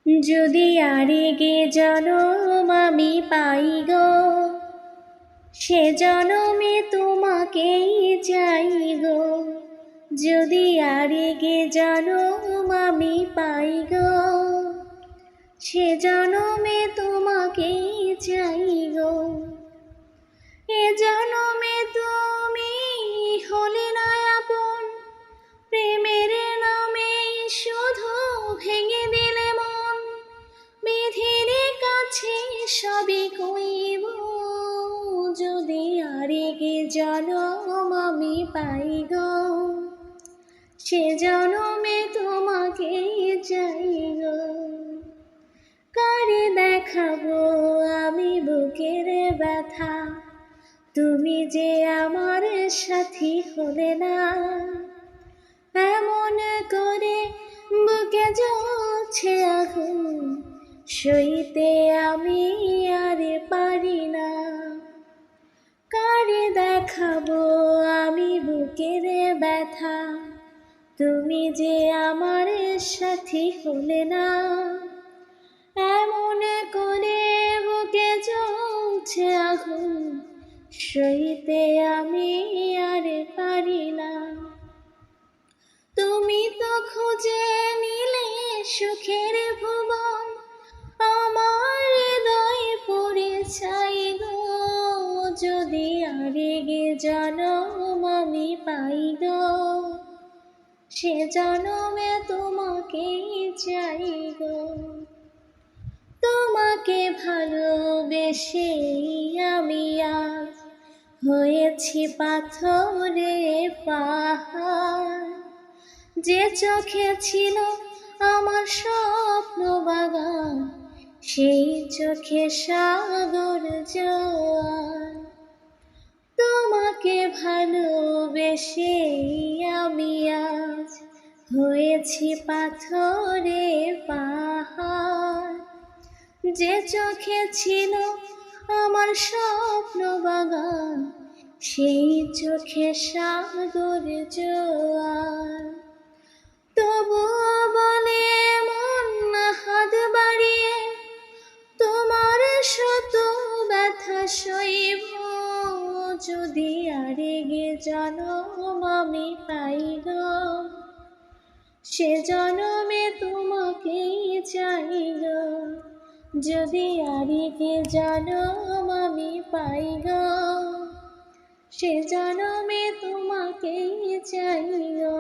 যদি আরেগে জনম আমি পাই গো, সে জনমে তোমাকেই চাই গো। যদি আরেগে জনম আমি পাই গো, সে জনমে তোমাকেই চাই গো। এ জনমে তুমি হলে না আপন, প্রেমের নামে শুধু ভেঙে দিলে মন। বিধির কাছে সবই কইব, যদি আরেগে জনম আমি পাই গো, সে জনমে তোমাকেই চাই গো। কারে দেখাবো আমি বুকের ব্যথা, তুমি যে আমার সাথী হলে না। এমন করে বুকে জ্বলছে আগুন, সইতে আমি আর পারি না। কারে দেখাবো আমি বুকের ব্যথা, তুমি যে আমার সাথী হলে না। এমন করে বুকে জ্বলছে আগুন, সইতে আমি আর পারি না। তুমি তো খুঁজে নিলে সুখের ভুবন, আমার হৃদয় পড়ে চাই গো। যদি আরেগে জনম আমি পাই গো, সে জনমে তোমাকেই চাই গো। তোমাকে ভালোবেসে আমি আজ হয়েছি পাথরে পাহাড়। যে চোখে ছিল আমার স্বপ্ন বাগান, সেই চোখে সাগর জোয়ার। তোমাকে ভালোবেসে আমি আজ হয়েছি পাথরে পাহাড়। যে চোখে ছিল আমার স্বপ্ন বাগান, সেই চোখে সাগর জোয়ার। তবুও বলে মন হাত বাড়িয়ে, তোমার শত ব্যথা সইব, যদি আরেগে জনম আমি পাই গো, সে জনমে তোমাকেই চাই গো। যদি আরেগে জনম আমি পাই গো, সে জনমে তোমাকেই চাই গো।